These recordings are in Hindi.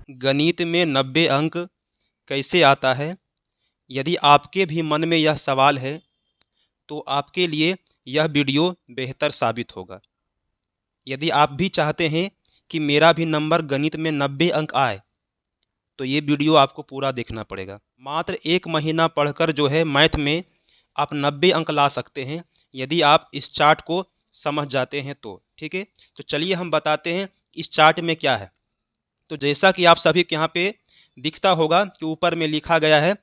गणित में 90 अंक कैसे आता है। यदि आपके भी मन में यह सवाल है तो आपके लिए यह वीडियो बेहतर साबित होगा। यदि आप भी चाहते हैं कि मेरा भी नंबर गणित में 90 अंक आए तो ये वीडियो आपको पूरा देखना पड़ेगा। मात्र 1 महीना पढ़कर जो है मैथ में आप 90 अंक ला सकते हैं, यदि आप इस चार्ट को समझ जाते हैं तो। ठीक है, तो चलिए हम बताते हैं इस चार्ट में क्या है। तो जैसा कि आप सभी के यहाँ पे दिखता होगा कि ऊपर में लिखा गया है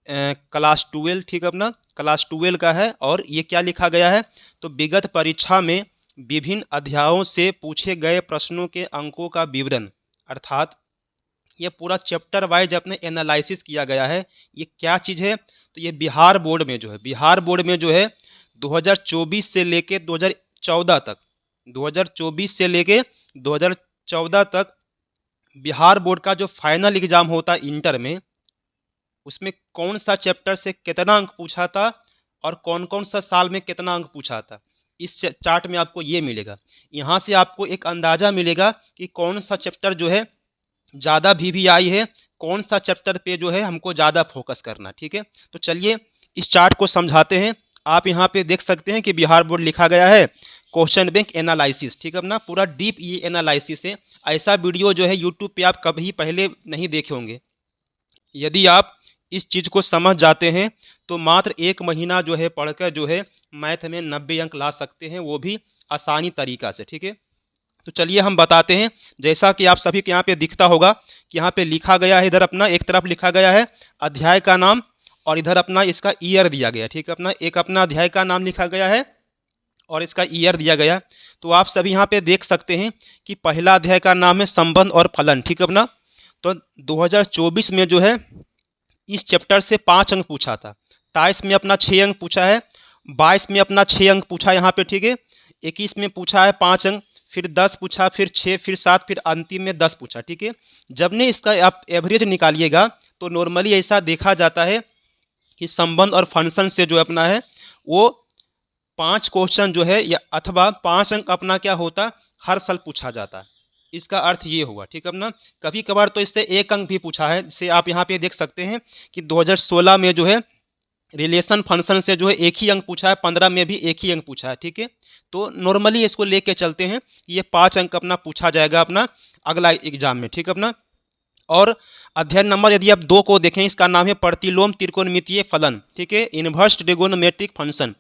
क्लास 12। ठीक है, अपना क्लास 12 का है। और ये क्या लिखा गया है, तो विगत परीक्षा में विभिन्न अध्यायों से पूछे गए प्रश्नों के अंकों का विवरण, अर्थात ये पूरा चैप्टर वाइज अपने एनालिसिस किया गया है। ये क्या चीज़ है, तो ये बिहार बोर्ड में जो है 2024 से लेके 2014 तक, 2024 से लेके 2014 तक बिहार बोर्ड का जो फाइनल एग्जाम होता है इंटर में, उसमें कौन सा चैप्टर से कितना अंक पूछा था और कौन कौन सा साल में कितना अंक पूछा था, इस चार्ट में आपको ये मिलेगा। यहाँ से आपको एक अंदाज़ा मिलेगा कि कौन सा चैप्टर जो है ज़्यादा VVI है, कौन सा चैप्टर पे जो है हमको ज़्यादा फोकस करना। ठीक है, तो चलिए इस चार्ट को समझाते हैं। आप यहाँ पे देख सकते हैं कि बिहार बोर्ड लिखा गया है क्वेश्चन बैंक एनालिसिस। ठीक है, अपना पूरा डीप ये एनालिसिस है। ऐसा वीडियो जो है यूट्यूब पे आप कभी पहले नहीं देखे होंगे। यदि आप इस चीज़ को समझ जाते हैं तो मात्र 1 महीना जो है पढ़कर जो है मैथ में 90 अंक ला सकते हैं, वो भी आसानी तरीका से। ठीक है, तो चलिए हम बताते हैं। जैसा कि आप सभी के यहाँ पे दिखता होगा कि यहाँ पे लिखा गया है, इधर अपना एक तरफ लिखा गया है अध्याय का नाम और इधर अपना इसका ईयर दिया गया। ठीक है, अपना एक अपना अध्याय का नाम लिखा गया है और इसका ईयर दिया गया। तो आप सभी यहाँ पे देख सकते हैं कि पहला अध्याय का नाम है संबंध और फलन। ठीक है, अपना तो 2024 में जो है इस चैप्टर से 5 अंक पूछा था। 23 में अपना 6 अंक पूछा है, 22 में अपना 6 अंक पूछा यहाँ पे। ठीक है, 21 में पूछा है 5 अंक, फिर 10 पूछा, फिर 6, फिर 7, फिर अंतिम में 10 पूछा। ठीक है, जब ने इसका आप एवरेज निकालिएगा तो नॉर्मली ऐसा देखा जाता है कि संबंध और फंक्शन से जो अपना है वो 5 क्वेश्चन जो है या अथवा 5 अंक अपना क्या होता हर साल पूछा जाता है। इसका अर्थ ये हुआ। ठीक है, अपना कभी कभार तो इससे 1 अंक भी पूछा है। जैसे आप यहाँ पे देख सकते हैं कि 2016 में जो है रिलेशन फंक्शन से जो है 1 ही अंक पूछा है, 15 में भी 1 ही अंक पूछा है। ठीक है, तो नॉर्मली इसको लेके चलते हैं कि ये 5 अंक अपना पूछा जाएगा अपना अगला एग्जाम में। ठीक है, अपना और अध्ययन नंबर यदि आप 2 को देखें, इसका नाम है प्रतिलोम त्रिकोणमितीय फलन। ठीक है, इनवर्स ट्रिगोनोमेट्रिक फंक्शन।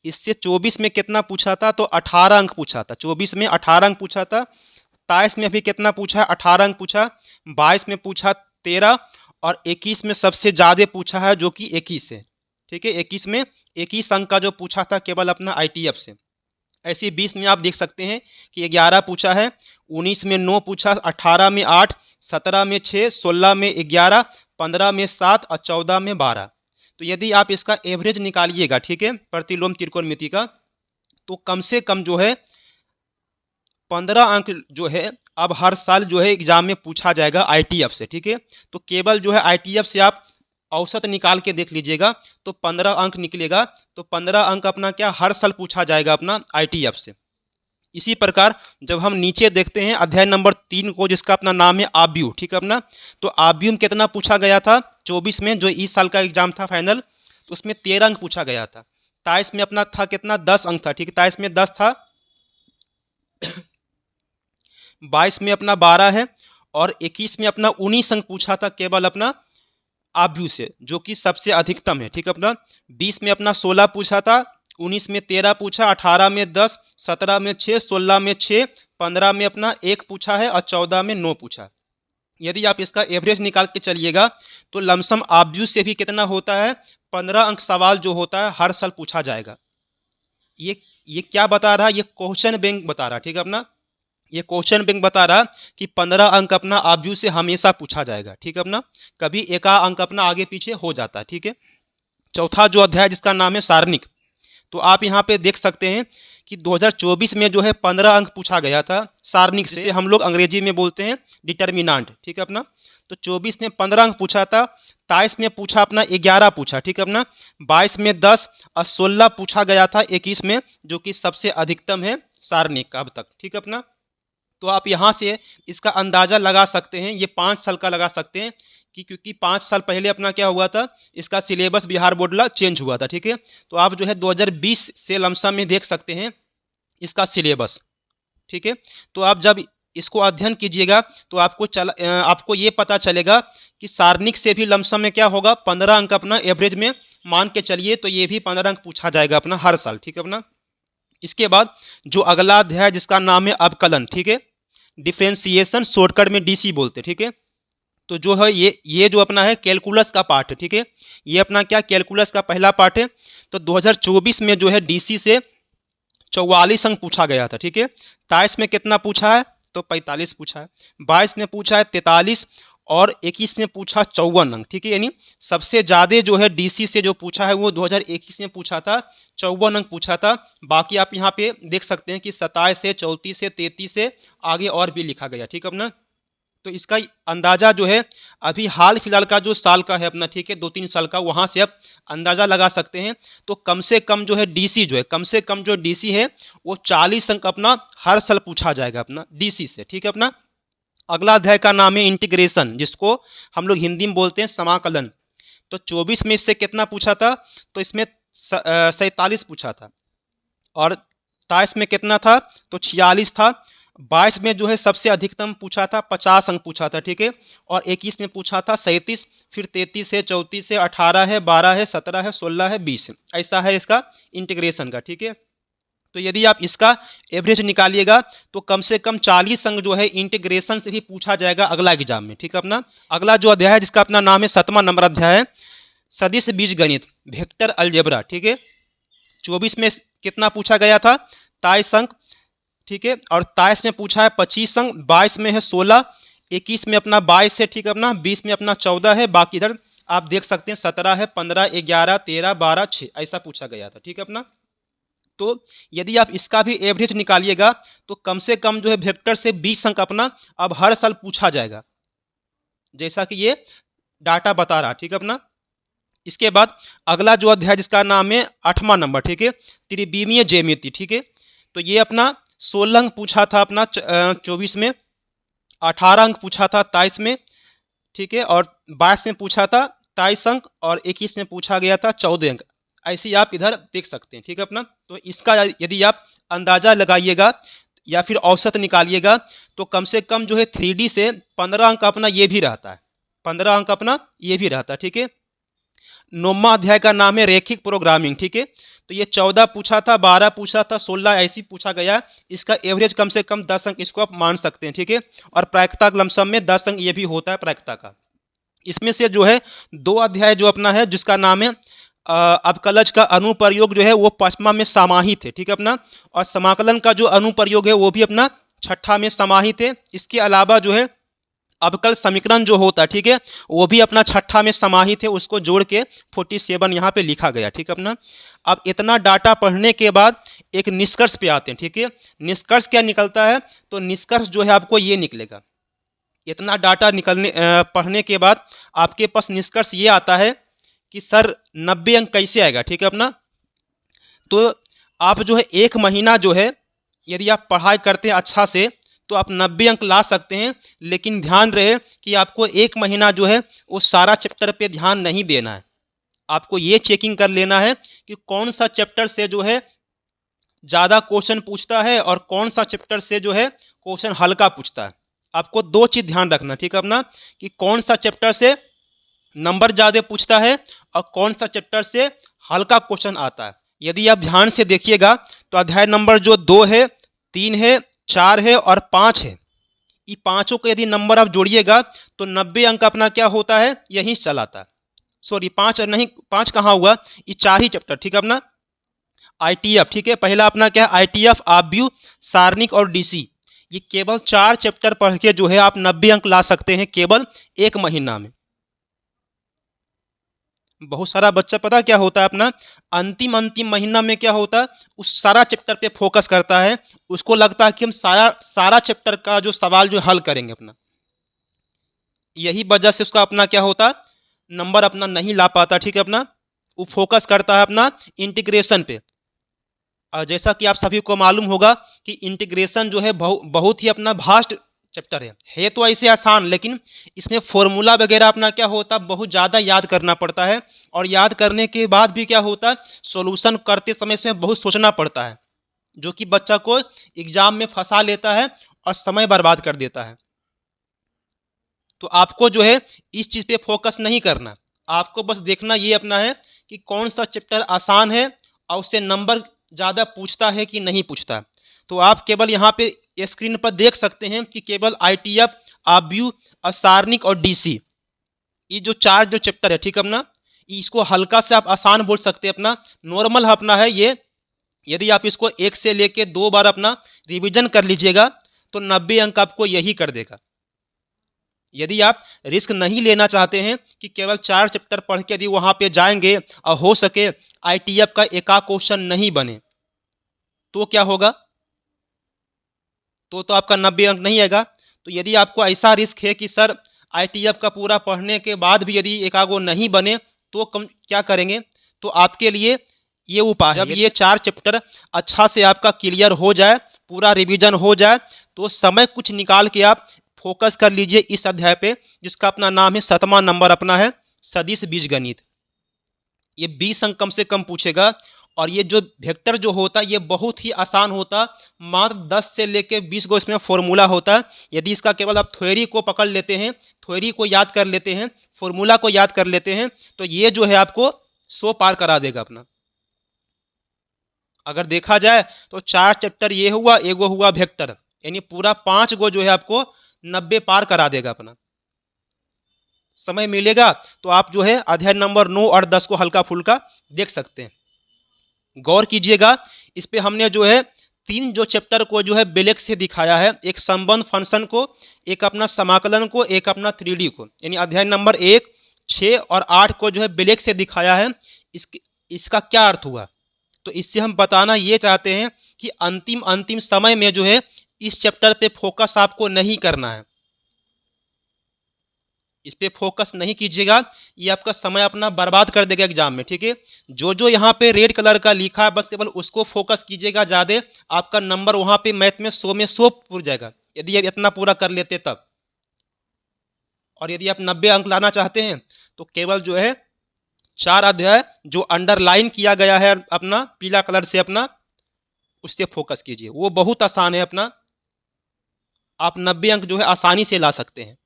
इससे 24 में कितना पूछा था, तो 18 अंक पूछा था। 24 में 18 अंक पूछा था। 23 में अभी कितना पूछा है, 18 अंक पूछा। 22 में पूछा 13 और 21 में सबसे ज़्यादा पूछा है जो कि 21 है। ठीक है, 21 में 21 अंक का जो पूछा था केवल अपना ITF से। ऐसे 20 में आप देख सकते हैं कि 11 पूछा है, 19 में 9 पूछा, 18 में 8, 17 में 6, 16 में 11, 15 में 7 और 14 में 12। तो यदि आप इसका एवरेज निकालिएगा, ठीक है, प्रतिलोम त्रिकोणमिति का, तो कम से कम जो है 15 अंक जो है अब हर साल जो है एग्जाम में पूछा जाएगा ITF से। ठीक है, तो केवल जो है ITF से आप औसत निकाल के देख लीजिएगा तो 15 अंक निकलेगा। तो 15 अंक अपना क्या हर साल पूछा जाएगा अपना ITF से। इसी प्रकार जब हम नीचे देखते हैं अध्याय नंबर 3 को, जिसका अपना नाम है आव्यूह। ठीक है, अपना तो आव्यूह में कितना पूछा गया था 24 में, जो इस साल का एग्जाम था फाइनल, तो उसमें 13 अंक पूछा गया था। 23 में अपना था कितना 10 अंक था। ठीक है, 23 में 10 था। 22 में अपना 12 है और 21 में अपना 19 अंक पूछा था केवल अपना आव्यूह से, जो कि सबसे अधिकतम है। ठीक है, अपना 20 में अपना 16 पूछा था, 19 में 13 पूछा, 18 में 10, 17 में 6, 16 में 6, 15 में अपना 1 पूछा है और 14 में 9 पूछा। यदि आप इसका एवरेज निकाल के चलिएगा तो लमसम आव्यूह से भी कितना होता है 15 अंक सवाल जो होता है हर साल पूछा जाएगा। ये क्या बता रहा है, ये क्वेश्चन बैंक बता रहा है। ठीक है, अपना ये क्वेश्चन बैंक बता रहा कि 15 अंक अपना आव्यूह से हमेशा पूछा जाएगा। ठीक है, अपना कभी एक अंक अपना आगे पीछे हो जाता है। ठीक है, चौथा जो अध्याय जिसका नाम है सारणिक, तो आप यहाँ पे देख सकते हैं कि 2024 में जो है 15 अंक पूछा गया था सारणिक से, हम लोग अंग्रेजी में बोलते हैं डिटर्मिनांट। ठीक है, अपना तो 24 में 15 अंक पूछा था। 23 में पूछा अपना 11 पूछा। ठीक है, अपना 22 में 10 और 16 पूछा गया था 21 में, जो कि सबसे अधिकतम है सारणिक का अब तक। ठीक है, अपना तो आप यहाँ से इसका अंदाज़ा लगा सकते हैं, ये 5 साल का लगा सकते हैं कि क्योंकि 5 साल पहले अपना क्या हुआ था, इसका सिलेबस बिहार बोर्ड ला चेंज हुआ था, ठीक है। तो आप जो है 2020 से लमसम में देख सकते हैं इसका सिलेबस, ठीक है। तो आप जब इसको अध्ययन कीजिएगा तो आपको ये पता चलेगा कि सारणिक से भी लमसम में क्या होगा, 15 अंक अपना एवरेज में मान के चलिए, तो ये भी 15 अंक पूछा जाएगा अपना हर साल, ठीक है अपना। इसके बाद जो अगला अध्याय जिसका नाम है अवकलन, ठीक है, डिफरेंशिएशन, शॉर्टकट में डीसी बोलते, ठीक है। तो जो है ये जो अपना है कैलकुलस का पार्ट है, ठीक है। ये अपना क्या कैलकुलस का पहला पार्ट है। तो 2024 में जो है डीसी से 44 अंक पूछा गया था, ठीक है। 23 में कितना पूछा है, तो 45 पूछा है। 22 में पूछा है 43 और 21 में पूछा 54 अंक, ठीक है। यानी सबसे ज़्यादा जो है डीसी से जो पूछा है वो 2021 में पूछा था, 54 अंक पूछा था। बाकी आप यहाँ पे देख सकते हैं कि 27 से 34 से 33 से आगे और भी लिखा गया, ठीक है अपना। तो इसका अंदाज़ा जो है अभी हाल फिलहाल का जो साल का है अपना, ठीक है, 2-3 साल का, वहाँ से आप अंदाज़ा लगा सकते हैं। तो कम से कम जो है डीसी जो है, कम से कम जो डीसी है वो 40 अंक अपना हर साल पूछा जाएगा अपना डीसी से, ठीक है अपना। अगला अध्याय का नाम है इंटीग्रेशन, जिसको हम लोग हिंदी में बोलते हैं समाकलन। तो 24 में इससे कितना पूछा था, तो इसमें 47 पूछा था। और 23 में कितना था, तो 46 था। 22 में जो है सबसे अधिकतम पूछा था, 50 अंक पूछा था, ठीक है। और 21 में पूछा था 37, फिर 33 है, 34 है, 18 है, 12 है, 17 है, 16 है, 20 है। ऐसा है इसका इंटीग्रेशन का, ठीक है। तो यदि आप इसका एवरेज निकालिएगा तो कम से कम 40 अंक जो है इंटीग्रेशन से ही पूछा जाएगा अगला एग्जाम में, ठीक है अपना। अगला जो अध्याय है जिसका अपना नाम है 7वां नंबर अध्याय है सदिश बीजगणित, वेक्टर अलजेब्रा, ठीक है। 24 में कितना पूछा गया था, 23 अंक, ठीक है। और 23 में पूछा है 25 अंक, 22 में है 16, 21 में अपना 22 है, ठीक है अपना, 20 में अपना 14 है। बाकी इधर आप देख सकते हैं 17 है, 15, 11, 13, 12, 6 ऐसा पूछा गया था, ठीक है अपना। तो यदि आप इसका भी एवरेज निकालिएगा तो कम से कम जो है वेक्टर से 20 अंक अपना अब हर साल पूछा जाएगा, जैसा कि ये डाटा बता रहा, ठीक है अपना। इसके बाद अगला जो अध्याय जिसका नाम है 8वां नंबर, ठीक है, त्रिविमीय ज्यामिति, ठीक है। तो ये अपना 16 अंक पूछा था अपना 24 में, 18 अंक पूछा था 23 में, ठीक है। और 22 में पूछा था 23 अंक और 21 में पूछा गया था 14 अंक। ऐसे आप इधर देख सकते हैं, ठीक है अपना। तो इसका यदि आप अंदाज़ा लगाइएगा या फिर औसत निकालिएगा तो कम से कम जो है 3D से 15 अंक अपना ये भी रहता है, 15 अंक अपना ये भी रहता है, ठीक है। 9वां अध्याय का नाम है रैखिक प्रोग्रामिंग, ठीक है। तो ये 14 पूछा था, 12 पूछा था, 16 ऐसी पूछा गया। इसका एवरेज कम से कम 10 अंक इसको आप मान सकते हैं, ठीक है। और प्रायिकता लमसम में 10 अंक ये भी होता है प्रायिकता का। इसमें से जो है 2 अध्याय जो अपना है जिसका नाम है अवकलज का अनुप्रयोग जो है वो 5वां में समाहित है, ठीक है अपना। और समाकलन का जो अनुप्रयोग है वो भी अपना 6ठा में समाहित है। इसके अलावा जो है अवकल समीकरण जो होता है, ठीक है, वो भी अपना 6ठा में समाहित है, उसको जोड़ के 47 यहाँ पे लिखा गया, ठीक है अपना। अब इतना डाटा पढ़ने के बाद एक निष्कर्ष पे आते हैं, ठीक है। निष्कर्ष क्या निकलता है, तो निष्कर्ष जो है आपको ये निकलेगा। इतना डाटा पढ़ने के बाद आपके पास निष्कर्ष ये आता है कि सर 90 अंक कैसे आएगा, ठीक है अपना। तो आप जो है 1 महीना जो है यदि आप पढ़ाई करते हैं अच्छा से तो आप 90 अंक ला सकते हैं। लेकिन ध्यान रहे कि आपको 1 महीना जो है वो सारा चैप्टर पे ध्यान नहीं देना है। आपको ये चेकिंग कर लेना है कि कौन सा चैप्टर से जो है ज़्यादा क्वेश्चन पूछता है और कौन सा चैप्टर से जो है क्वेश्चन हल्का पूछता है। आपको 2 चीज़ ध्यान रखना, ठीक है अपना, कि कौन सा चैप्टर से नंबर ज़्यादा पूछता है और कौन सा चैप्टर से हल्का क्वेश्चन आता है। यदि आप ध्यान से देखिएगा तो अध्याय नंबर जो 2 है, 3 है, 4 है और 5 है, ये पांचों को यदि नंबर आप जोड़िएगा तो 90 अंक अपना क्या होता है, यहीं चलाता है। सॉरी 5 नहीं, 5 कहाँ हुआ, ये 4 ही चैप्टर, ठीक है अपना। आईटीएफ, ठीक है, पहला अपना क्या है आईटीएफ, आव्यूह, सारणिक और डीसी। ये केवल 4 चैप्टर पढ़ के जो है आप 90 अंक ला सकते हैं केवल 1 महीना में। बहुत सारा बच्चा पता क्या होता है अपना अंतिम महीना में क्या होता है, उस सारा चैप्टर पे फोकस करता है। उसको लगता है कि हम सारा चैप्टर का जो सवाल जो हल करेंगे अपना। यही वजह से उसका अपना क्या होता, नंबर अपना नहीं ला पाता, ठीक है अपना। वो फोकस करता है अपना इंटीग्रेशन पे। और जैसा कि आप सभी को मालूम होगा कि इंटीग्रेशन जो है बहुत ही अपना भास्ट चैप्टर है तो ऐसे आसान, लेकिन इसमें फॉर्मूला वगैरह अपना क्या होता है बहुत ज़्यादा याद करना पड़ता है, और याद करने के बाद भी क्या होता है सॉल्यूशन करते समय इसमें बहुत सोचना पड़ता है, जो कि बच्चा को एग्जाम में फंसा लेता है और समय बर्बाद कर देता है। तो आपको जो है इस चीज़ पे फोकस नहीं करना, आपको बस देखना ये अपना है कि कौन सा चैप्टर आसान है और उससे नंबर ज़्यादा पूछता है कि नहीं पूछता। तो आप केवल यहाँ पे स्क्रीन पर देख सकते हैं कि केवल आईटीएफ, आब्यू, असारनिक और डीसी, ये जो चार जो चैप्टर है ठीक है अपना, इसको हल्का से आप आसान बोल सकते हैं, अपना नॉर्मल अपना है ये। यदि आप इसको एक से लेके 2 बार अपना रिवीजन कर लीजिएगा तो 90 अंक आपको यही कर देगा। यदि आप रिस्क नहीं लेना चाहते हैं कि केवल 4 चैप्टर पढ़ के यदि वहां पे जाएंगे और हो सके आईटीएफ का एक क्वेश्चन नहीं बने, तो क्या होगा, तो आपका 90 अंक नहीं आएगा। तो यदि आपको ऐसा रिस्क है कि सर आईटीएफ का पूरा पढ़ने के बाद भी यदि एकागो नहीं बने तो क्या करेंगे, तो आपके लिए ये उपाय है, जब ये 4 चैप्टर अच्छा से आपका क्लियर हो जाए, पूरा रिवीजन हो जाए, तो समय कुछ निकाल के आप फोकस कर लीजिए इस अध्याय पे, जिसका अपना नाम है 7वां नंबर अपना है सदिश बीजगणित। ये 20 अंक कम से कम पूछेगा, और ये जो वेक्टर जो होता है ये बहुत ही आसान होता, मात्र 10 से लेके 20 को इसमें फॉर्मूला होता है। यदि इसका केवल आप थ्योरी को पकड़ लेते हैं, थ्योरी को याद कर लेते हैं, फॉर्मूला को याद कर लेते हैं, तो ये जो है आपको 100 पार करा देगा अपना। अगर देखा जाए तो 4 चैप्टर ये हुआ, एगो हुआ वेक्टर, यानी पूरा 5 गो जो है आपको 90 पार करा देगा अपना। समय मिलेगा तो आप जो है अध्याय नंबर 9 और 10 को हल्का फुल्का देख सकते हैं। गौर कीजिएगा, इस पे हमने जो है 3 जो चैप्टर को जो है ब्लैक से दिखाया है, एक संबंध फंक्शन को, एक अपना समाकलन को, एक अपना 3D को, यानी अध्याय नंबर 1, 6 और 8 को जो है ब्लैक से दिखाया है। इसका क्या अर्थ हुआ, तो इससे हम बताना ये चाहते हैं कि अंतिम समय में जो है इस चैप्टर पे फोकस आपको नहीं करना है, इस पे फोकस नहीं कीजिएगा, ये आपका समय अपना बर्बाद कर देगा एग्जाम में, ठीक है। जो यहाँ पे रेड कलर का लिखा है बस केवल उसको फोकस कीजिएगा ज़्यादा, आपका नंबर वहाँ पे मैथ में 100 में 100 पूर जाएगा, यदि आप इतना पूरा कर लेते तब। और यदि आप 90 अंक लाना चाहते हैं तो केवल जो है 4 अध्याय जो अंडरलाइन किया गया है अपना पीला कलर से अपना, उससे फोकस कीजिए, वो बहुत आसान है अपना, आप 90 अंक जो है आसानी से ला सकते हैं।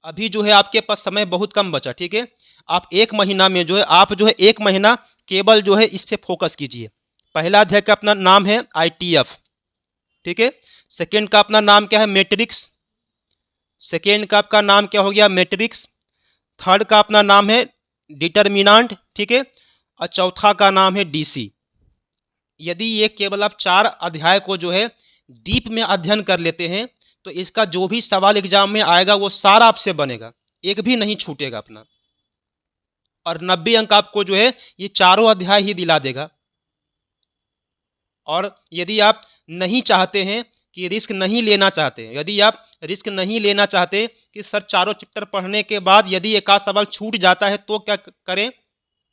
अभी जो है आपके पास समय बहुत कम बचा, ठीक है। आप 1 महीना में जो है आप जो है 1 महीना केवल जो है इस पे फोकस कीजिए। पहला अध्याय का अपना नाम है आईटीएफ, ठीक है। सेकेंड का अपना नाम क्या है मैट्रिक्स, सेकेंड का आपका नाम क्या हो गया मैट्रिक्स, थर्ड का अपना नाम है डिटर्मिनांट, ठीक है, और चौथा का नाम है डीसी। यदि ये केवल आप 4 अध्याय को जो है डीप में अध्ययन कर लेते हैं तो इसका जो भी सवाल एग्जाम में आएगा वो सारा आपसे बनेगा, एक भी नहीं छूटेगा अपना, और 90 अंक आपको जो है ये चारों अध्याय ही दिला देगा। और यदि आप नहीं चाहते हैं कि रिस्क नहीं लेना चाहते, यदि आप रिस्क नहीं लेना चाहते कि सर चारों चैप्टर पढ़ने के बाद यदि एक आध सवाल छूट जाता है तो क्या करें,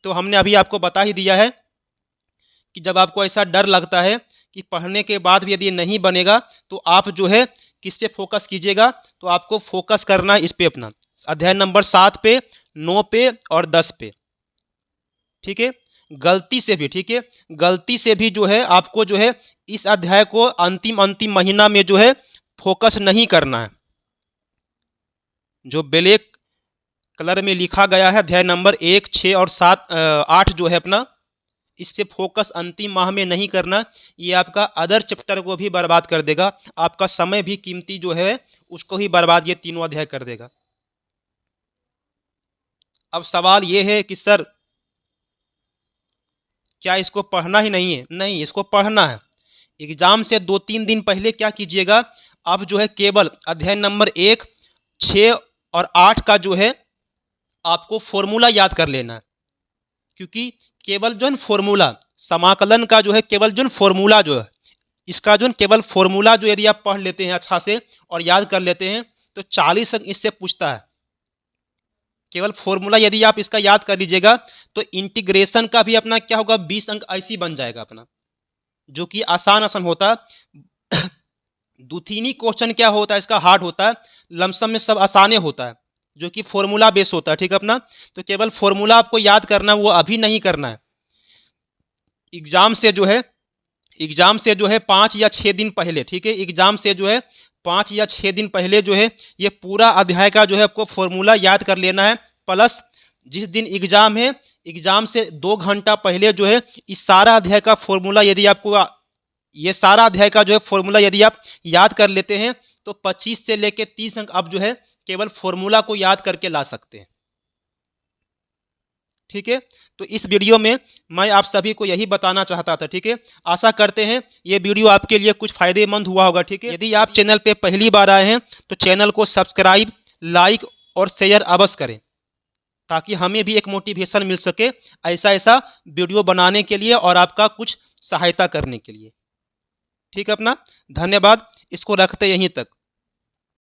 तो हमने अभी आपको बता ही दिया है कि जब आपको ऐसा डर लगता है कि पढ़ने के बाद भी यदि नहीं बनेगा तो आप जो है किस पे फोकस कीजिएगा, तो आपको फोकस करना है इस पे अपना अध्याय नंबर 7 पे, 9 पे और 10 पे, ठीक है। गलती से भी, ठीक है, गलती से भी जो है आपको जो है इस अध्याय को अंतिम महीना में जो है फोकस नहीं करना है। जो ब्लैक कलर में लिखा गया है अध्याय नंबर 1, 6 और 7, 8 जो है अपना, इस पे फोकस अंतिम माह में नहीं करना, ये आपका अदर चैप्टर को भी बर्बाद कर देगा, आपका समय भी कीमती जो है उसको ही बर्बाद ये तीनों अध्याय कर देगा। अब सवाल ये है कि सर क्या इसको पढ़ना ही नहीं है, नहीं इसको पढ़ना है। एग्जाम से 2-3 दिन पहले क्या कीजिएगा, अब जो है केवल अध्याय नंबर 1, 6 और 8 का जो है आपको फॉर्मूला याद कर लेना है, क्योंकि केवल जो है फॉर्मूला समाकलन का जो है केवल जो फॉर्मूला जो है इसका जो केवल फॉर्मूला जो यदि आप पढ़ लेते हैं अच्छा से और याद कर लेते हैं तो 40 अंक इससे पूछता है। केवल फॉर्मूला यदि आप इसका याद कर लीजिएगा तो इंटीग्रेशन का भी अपना क्या होगा 20 अंक ऐसी बन जाएगा अपना। जो कि आसान आसान होता है। दुथीनी क्वेश्चन क्या होता है, इसका हार्ड होता है। लमसम में सब आसाने होता है, जो कि फॉर्मूला बेस होता है, ठीक है अपना। तो केवल फॉर्मूला आपको याद करना है, वो अभी नहीं करना है। एग्जाम से जो है, एग्जाम से जो है 5 या 6 दिन पहले, ठीक है, एग्जाम से जो है 5 या 6 दिन पहले जो है ये पूरा अध्याय का जो है आपको फॉर्मूला याद कर लेना है। प्लस जिस दिन एग्जाम है, एग्जाम से 2 घंटा पहले जो है इस सारा अध्याय का फॉर्मूला यदि आपको, ये सारा अध्याय का जो है फॉर्मूला यदि आप याद कर लेते हैं तो 25 से लेके 30 अंक आप जो है केवल फॉर्मूला को याद करके ला सकते हैं, ठीक है। तो इस वीडियो में मैं आप सभी को यही बताना चाहता था, ठीक है। आशा करते हैं ये वीडियो आपके लिए कुछ फायदेमंद हुआ होगा, ठीक है। यदि आप चैनल पे पहली बार आए हैं तो चैनल को सब्सक्राइब, लाइक और शेयर अवश्य करें, ताकि हमें भी एक मोटिवेशन मिल सके ऐसा ऐसा वीडियो बनाने के लिए और आपका कुछ सहायता करने के लिए, ठीक है अपना। धन्यवाद, इसको रखते यहीं तक।